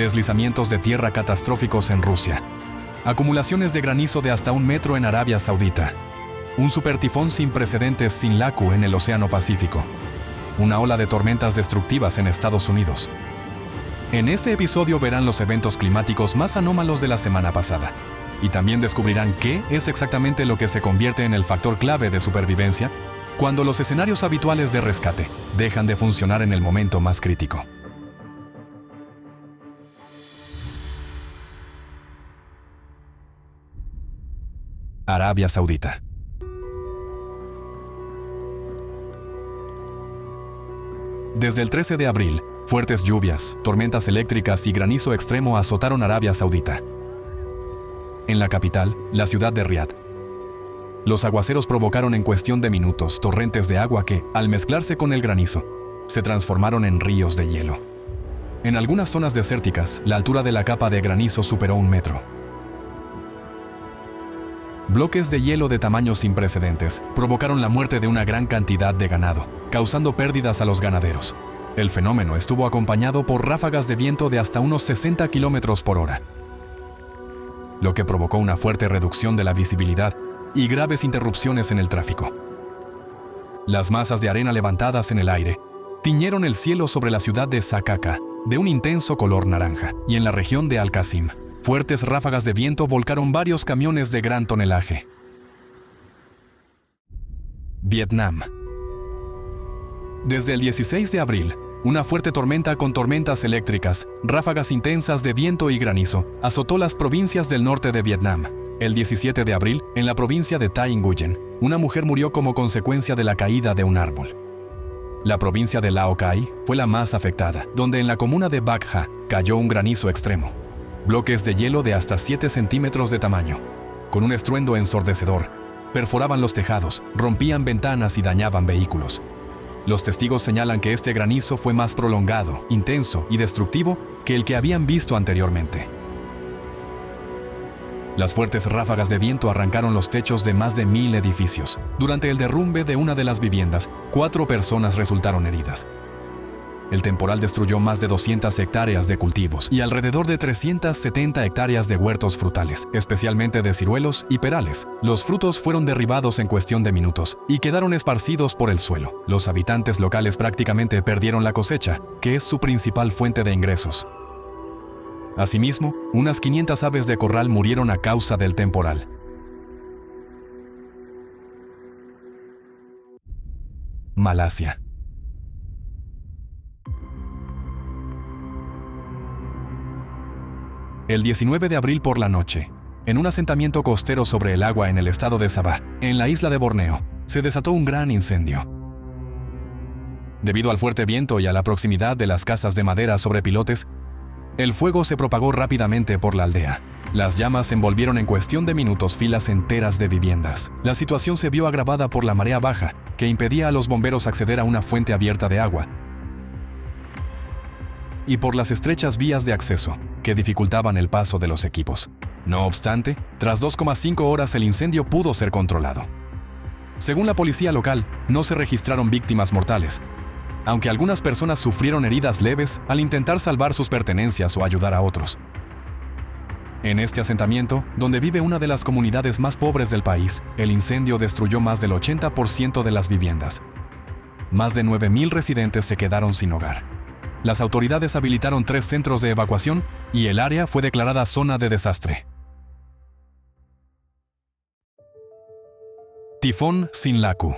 deslizamientos de tierra catastróficos en Rusia, acumulaciones de granizo de hasta 1 metro en Arabia Saudita, un supertifón sin precedentes Sinlaku en el Océano Pacífico, una ola de tormentas destructivas en Estados Unidos. En este episodio verán los eventos climáticos más anómalos de la semana pasada, y también descubrirán qué es exactamente lo que se convierte en el factor clave de supervivencia cuando los escenarios habituales de rescate dejan de funcionar en el momento más crítico. Arabia Saudita. Desde el 13 de abril, fuertes lluvias, tormentas eléctricas y granizo extremo azotaron Arabia Saudita. En la capital, la ciudad de Riad, los aguaceros provocaron en cuestión de minutos torrentes de agua que, al mezclarse con el granizo, se transformaron en ríos de hielo. En algunas zonas desérticas, la altura de la capa de granizo superó 1 metro. Bloques de hielo de tamaño sin precedentes provocaron la muerte de una gran cantidad de ganado, causando pérdidas a los ganaderos. El fenómeno estuvo acompañado por ráfagas de viento de hasta unos 60 kilómetros por hora, lo que provocó una fuerte reducción de la visibilidad y graves interrupciones en el tráfico. Las masas de arena levantadas en el aire tiñeron el cielo sobre la ciudad de Sakaka de un intenso color naranja, y en la región de Al-Qasim, fuertes ráfagas de viento volcaron varios camiones de gran tonelaje. Vietnam. Desde el 16 de abril, una fuerte tormenta con tormentas eléctricas, ráfagas intensas de viento y granizo azotó las provincias del norte de Vietnam. El 17 de abril, en la provincia de Tay Nguyen, una mujer murió como consecuencia de la caída de un árbol. La provincia de Lao Cai fue la más afectada, donde en la comuna de Bac Ha cayó un granizo extremo. Bloques de hielo de hasta 7 centímetros de tamaño, con un estruendo ensordecedor, perforaban los tejados, rompían ventanas y dañaban vehículos. Los testigos señalan que este granizo fue más prolongado, intenso y destructivo que el que habían visto anteriormente. Las fuertes ráfagas de viento arrancaron los techos de más de 1000 edificios. Durante el derrumbe de una de las viviendas, 4 personas resultaron heridas. El temporal destruyó más de 200 hectáreas de cultivos y alrededor de 370 hectáreas de huertos frutales, especialmente de ciruelos y perales. Los frutos fueron derribados en cuestión de minutos y quedaron esparcidos por el suelo. Los habitantes locales prácticamente perdieron la cosecha, que es su principal fuente de ingresos. Asimismo, unas 500 aves de corral murieron a causa del temporal. Malasia. El 19 de abril por la noche, en un asentamiento costero sobre el agua en el estado de Sabah, en la isla de Borneo, se desató un gran incendio. Debido al fuerte viento y a la proximidad de las casas de madera sobre pilotes, el fuego se propagó rápidamente por la aldea. Las llamas envolvieron en cuestión de minutos filas enteras de viviendas. La situación se vio agravada por la marea baja, que impedía a los bomberos acceder a una fuente abierta de agua, y por las estrechas vías de acceso, que dificultaban el paso de los equipos. No obstante, tras 2,5 horas el incendio pudo ser controlado. Según la policía local, no se registraron víctimas mortales, aunque algunas personas sufrieron heridas leves al intentar salvar sus pertenencias o ayudar a otros. En este asentamiento, donde vive una de las comunidades más pobres del país, el incendio destruyó más del 80% de las viviendas. Más de 9,000 residentes se quedaron sin hogar. Las autoridades habilitaron 3 centros de evacuación y el área fue declarada zona de desastre. Tifón Sinlaku.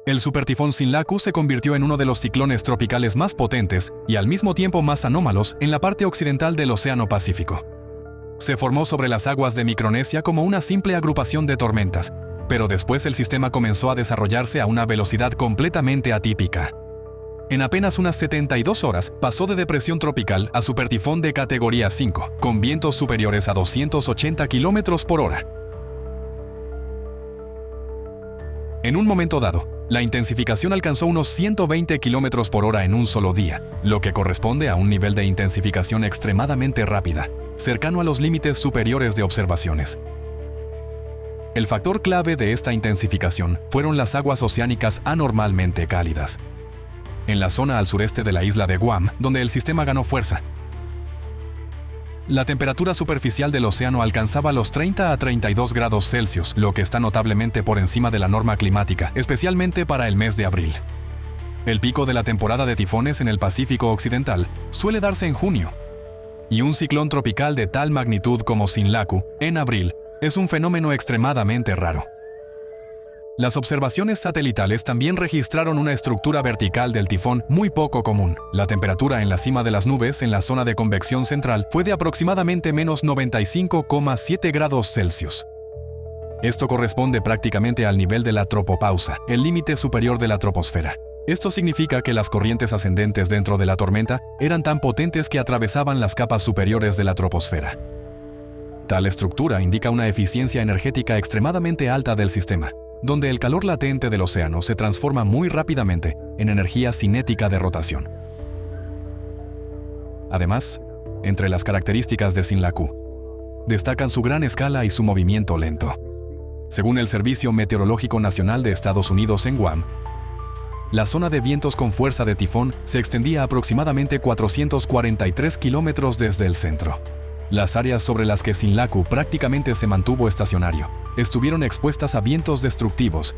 El supertifón Sinlaku se convirtió en uno de los ciclones tropicales más potentes y al mismo tiempo más anómalos en la parte occidental del Océano Pacífico. Se formó sobre las aguas de Micronesia como una simple agrupación de tormentas, pero después el sistema comenzó a desarrollarse a una velocidad completamente atípica. En apenas unas 72 horas, pasó de depresión tropical a supertifón de categoría 5, con vientos superiores a 280 kilómetros por hora. En un momento dado, la intensificación alcanzó unos 120 kilómetros por hora en un solo día, lo que corresponde a un nivel de intensificación extremadamente rápida, cercano a los límites superiores de observaciones. El factor clave de esta intensificación fueron las aguas oceánicas anormalmente cálidas. En la zona al sureste de la isla de Guam, donde el sistema ganó fuerza, La temperatura superficial del océano alcanzaba los 30 a 32 grados Celsius, lo que está notablemente por encima de la norma climática, especialmente para el mes de abril. El pico de la temporada de tifones en el Pacífico Occidental suele darse en junio, y un ciclón tropical de tal magnitud como Sinlaku, en abril, es un fenómeno extremadamente raro. Las observaciones satelitales también registraron una estructura vertical del tifón muy poco común. La temperatura en la cima de las nubes en la zona de convección central fue de aproximadamente menos 95,7 grados Celsius. Esto corresponde prácticamente al nivel de la tropopausa, el límite superior de la troposfera. Esto significa que las corrientes ascendentes dentro de la tormenta eran tan potentes que atravesaban las capas superiores de la troposfera. Tal estructura indica una eficiencia energética extremadamente alta del sistema, donde el calor latente del océano se transforma muy rápidamente en energía cinética de rotación. Además, entre las características de Sinlaku, destacan su gran escala y su movimiento lento. Según el Servicio Meteorológico Nacional de Estados Unidos en Guam, la zona de vientos con fuerza de tifón se extendía aproximadamente 443 kilómetros desde el centro. Las áreas sobre las que Sinlaku prácticamente se mantuvo estacionario estuvieron expuestas a vientos destructivos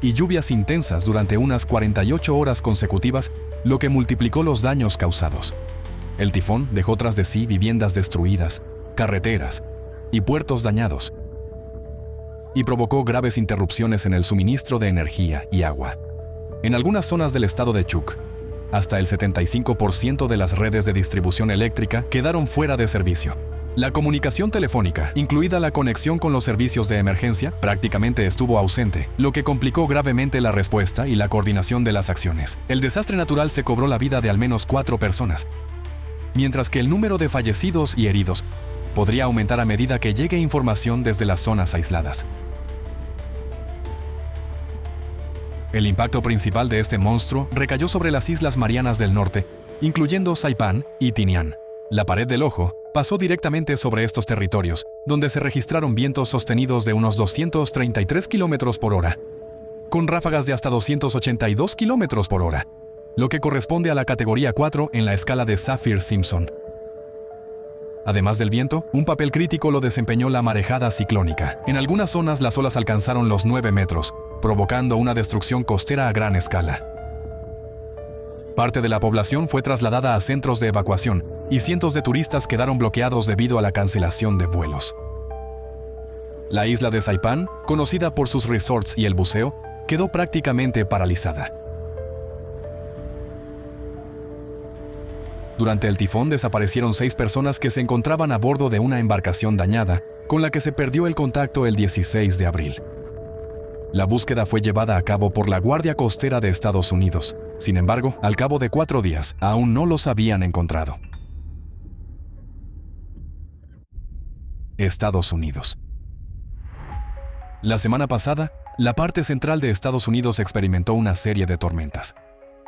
y lluvias intensas durante unas 48 horas consecutivas, lo que multiplicó los daños causados. El tifón dejó tras de sí viviendas destruidas, carreteras y puertos dañados, y provocó graves interrupciones en el suministro de energía y agua. En algunas zonas del estado de Chuuk, hasta el 75% de las redes de distribución eléctrica quedaron fuera de servicio. La comunicación telefónica, incluida la conexión con los servicios de emergencia, prácticamente estuvo ausente, lo que complicó gravemente la respuesta y la coordinación de las acciones. El desastre natural se cobró la vida de al menos 4 personas, mientras que el número de fallecidos y heridos podría aumentar a medida que llegue información desde las zonas aisladas. El impacto principal de este monstruo recayó sobre las Islas Marianas del Norte, incluyendo Saipán y Tinian. La pared del ojo pasó directamente sobre estos territorios, donde se registraron vientos sostenidos de unos 233 km por hora, con ráfagas de hasta 282 km por hora, lo que corresponde a la categoría 4 en la escala de Saffir-Simpson. Además del viento, un papel crítico lo desempeñó la marejada ciclónica. En algunas zonas las olas alcanzaron los 9 metros, provocando una destrucción costera a gran escala. Parte de la población fue trasladada a centros de evacuación y cientos de turistas quedaron bloqueados debido a la cancelación de vuelos. La isla de Saipán, conocida por sus resorts y el buceo, quedó prácticamente paralizada. Durante el tifón desaparecieron 6 personas que se encontraban a bordo de una embarcación dañada, con la que se perdió el contacto el 16 de abril. La búsqueda fue llevada a cabo por la Guardia Costera de Estados Unidos. Sin embargo, al cabo de 4 días, aún no los habían encontrado. Estados Unidos. La semana pasada, la parte central de Estados Unidos experimentó una serie de tormentas.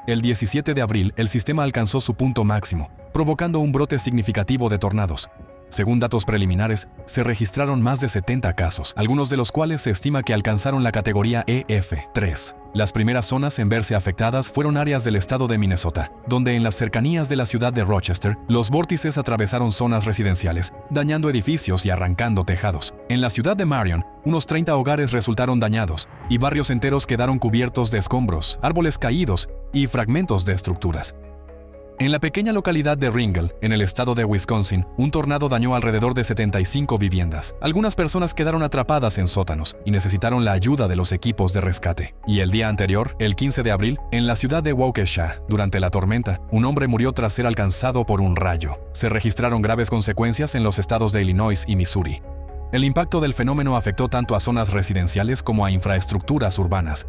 El 17 de abril, el sistema alcanzó su punto máximo, provocando un brote significativo de tornados. Según datos preliminares, se registraron más de 70 casos, algunos de los cuales se estima que alcanzaron la categoría EF3. Las primeras zonas en verse afectadas fueron áreas del estado de Minnesota, donde en las cercanías de la ciudad de Rochester, los vórtices atravesaron zonas residenciales, dañando edificios y arrancando tejados. En la ciudad de Marion, unos 30 hogares resultaron dañados, y barrios enteros quedaron cubiertos de escombros, árboles caídos y fragmentos de estructuras. En la pequeña localidad de Ringgold, en el estado de Wisconsin, un tornado dañó alrededor de 75 viviendas. Algunas personas quedaron atrapadas en sótanos y necesitaron la ayuda de los equipos de rescate. Y el día anterior, el 15 de abril, en la ciudad de Waukesha, durante la tormenta, un hombre murió tras ser alcanzado por un rayo. Se registraron graves consecuencias en los estados de Illinois y Missouri. El impacto del fenómeno afectó tanto a zonas residenciales como a infraestructuras urbanas.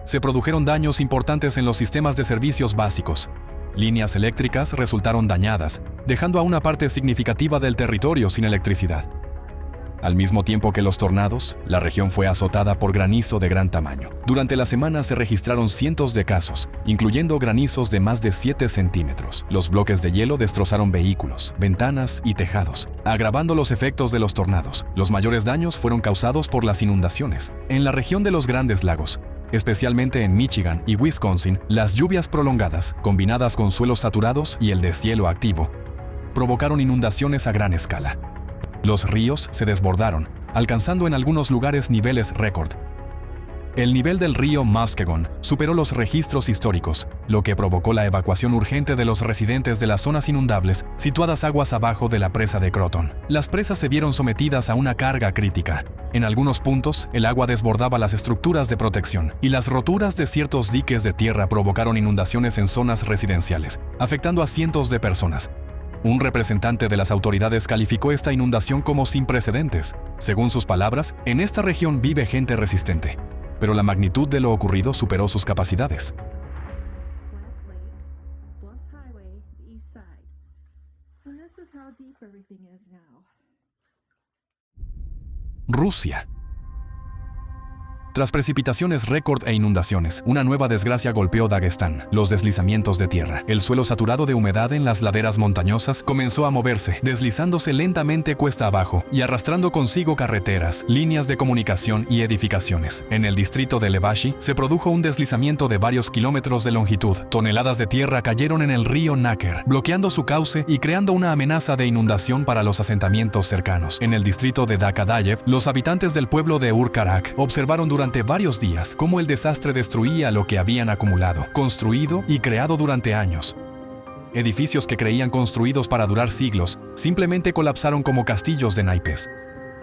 Se produjeron daños importantes en los sistemas de servicios básicos. Líneas eléctricas resultaron dañadas, dejando a una parte significativa del territorio sin electricidad. Al mismo tiempo que los tornados, la región fue azotada por granizo de gran tamaño. Durante la semana se registraron cientos de casos, incluyendo granizos de más de 7 centímetros. Los bloques de hielo destrozaron vehículos, ventanas y tejados, agravando los efectos de los tornados. Los mayores daños fueron causados por las inundaciones. En la región de los Grandes Lagos, especialmente en Michigan y Wisconsin, las lluvias prolongadas, combinadas con suelos saturados y el deshielo activo, provocaron inundaciones a gran escala. Los ríos se desbordaron, alcanzando en algunos lugares niveles récord. El nivel del río Muskegon superó los registros históricos, lo que provocó la evacuación urgente de los residentes de las zonas inundables situadas aguas abajo de la presa de Croton. Las presas se vieron sometidas a una carga crítica. En algunos puntos, el agua desbordaba las estructuras de protección y las roturas de ciertos diques de tierra provocaron inundaciones en zonas residenciales, afectando a cientos de personas. Un representante de las autoridades calificó esta inundación como sin precedentes. Según sus palabras, en esta región vive gente resistente, pero la magnitud de lo ocurrido superó sus capacidades. Rusia. Tras precipitaciones récord e inundaciones, una nueva desgracia golpeó Dagestán. Los deslizamientos de tierra. El suelo saturado de humedad en las laderas montañosas comenzó a moverse, deslizándose lentamente cuesta abajo y arrastrando consigo carreteras, líneas de comunicación y edificaciones. En el distrito de Levashi se produjo un deslizamiento de varios kilómetros de longitud. Toneladas de tierra cayeron en el río Naker, bloqueando su cauce y creando una amenaza de inundación para los asentamientos cercanos. En el distrito de Dakadayev, los habitantes del pueblo de Urkarak observaron durante varios días cómo el desastre destruía lo que habían acumulado, construido y creado durante años. Edificios que creían construidos para durar siglos simplemente colapsaron como castillos de naipes.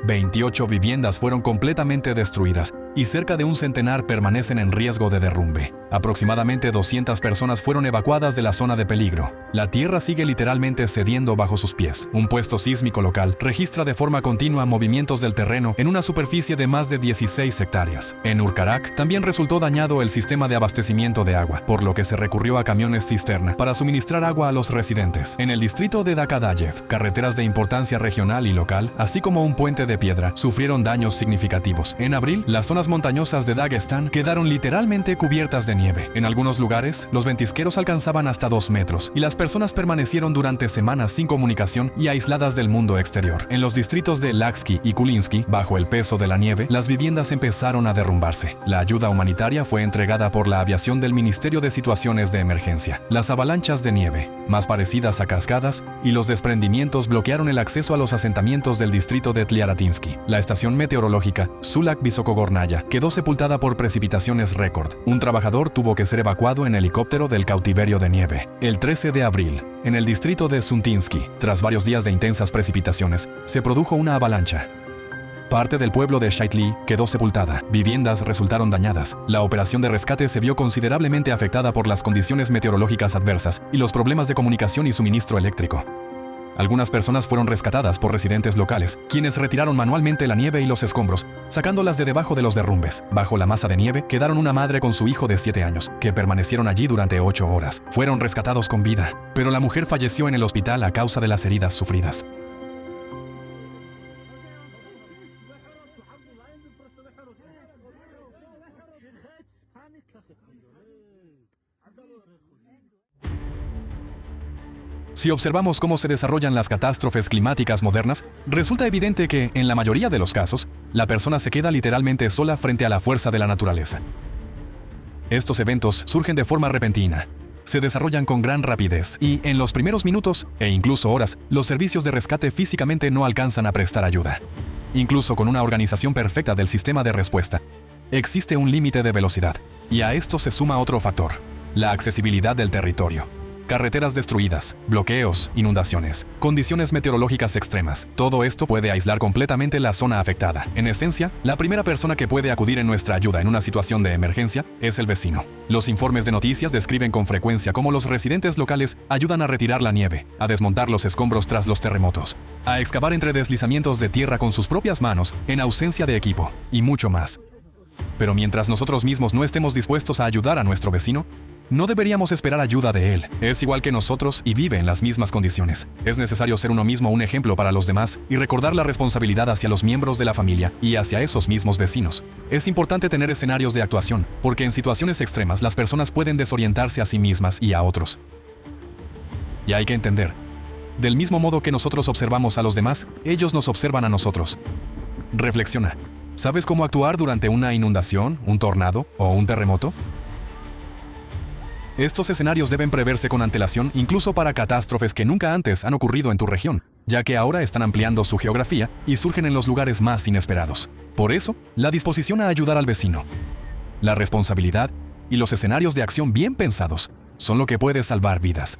28 viviendas fueron completamente destruidas y cerca de un centenar permanecen en riesgo de derrumbe. Aproximadamente 200 personas fueron evacuadas de la zona de peligro. La tierra sigue literalmente cediendo bajo sus pies. Un puesto sísmico local registra de forma continua movimientos del terreno en una superficie de más de 16 hectáreas. En Urkarak también resultó dañado el sistema de abastecimiento de agua, por lo que se recurrió a camiones cisterna para suministrar agua a los residentes. En el distrito de Dakadayev, carreteras de importancia regional y local, así como un puente de piedra, sufrieron daños significativos. En abril, las zonas montañosas de Dagestán quedaron literalmente cubiertas de nieve. En algunos lugares, los ventisqueros alcanzaban hasta 2 metros y las personas permanecieron durante semanas sin comunicación y aisladas del mundo exterior. En los distritos de Laksky y Kulinsky, bajo el peso de la nieve, las viviendas empezaron a derrumbarse. La ayuda humanitaria fue entregada por la aviación del Ministerio de Situaciones de Emergencia. Las avalanchas de nieve, más parecidas a cascadas, y los desprendimientos bloquearon el acceso a los asentamientos del distrito de Tliaratinsky. La estación meteorológica Sulak Visokogornaya quedó sepultada por precipitaciones récord. Un trabajador tuvo que ser evacuado en helicóptero del cautiverio de nieve. El 13 de abril, en el distrito de Suntinsky, tras varios días de intensas precipitaciones, se produjo una avalancha. Parte del pueblo de Shaitli quedó sepultada. Viviendas resultaron dañadas. La operación de rescate se vio considerablemente afectada por las condiciones meteorológicas adversas y los problemas de comunicación y suministro eléctrico. Algunas personas fueron rescatadas por residentes locales, quienes retiraron manualmente la nieve y los escombros, sacándolas de debajo de los derrumbes. Bajo la masa de nieve quedaron una madre con su hijo de 7 años, que permanecieron allí durante 8 horas. Fueron rescatados con vida, pero la mujer falleció en el hospital a causa de las heridas sufridas. Si observamos cómo se desarrollan las catástrofes climáticas modernas, resulta evidente que, en la mayoría de los casos, la persona se queda literalmente sola frente a la fuerza de la naturaleza. Estos eventos surgen de forma repentina, se desarrollan con gran rapidez y, en los primeros minutos, e incluso horas, los servicios de rescate físicamente no alcanzan a prestar ayuda. Incluso con una organización perfecta del sistema de respuesta, existe un límite de velocidad, y a esto se suma otro factor: la accesibilidad del territorio. Carreteras destruidas, bloqueos, inundaciones, condiciones meteorológicas extremas. Todo esto puede aislar completamente la zona afectada. En esencia, la primera persona que puede acudir en nuestra ayuda en una situación de emergencia es el vecino. Los informes de noticias describen con frecuencia cómo los residentes locales ayudan a retirar la nieve, a desmontar los escombros tras los terremotos, a excavar entre deslizamientos de tierra con sus propias manos, en ausencia de equipo, y mucho más. Pero mientras nosotros mismos no estemos dispuestos a ayudar a nuestro vecino, no deberíamos esperar ayuda de él. Es igual que nosotros y vive en las mismas condiciones. Es necesario ser uno mismo un ejemplo para los demás y recordar la responsabilidad hacia los miembros de la familia y hacia esos mismos vecinos. Es importante tener escenarios de actuación, porque en situaciones extremas las personas pueden desorientarse a sí mismas y a otros. Y hay que entender, del mismo modo que nosotros observamos a los demás, ellos nos observan a nosotros. Reflexiona. ¿Sabes cómo actuar durante una inundación, un tornado o un terremoto? Estos escenarios deben preverse con antelación incluso para catástrofes que nunca antes han ocurrido en tu región, ya que ahora están ampliando su geografía y surgen en los lugares más inesperados. Por eso, la disposición a ayudar al vecino, la responsabilidad y los escenarios de acción bien pensados son lo que puede salvar vidas.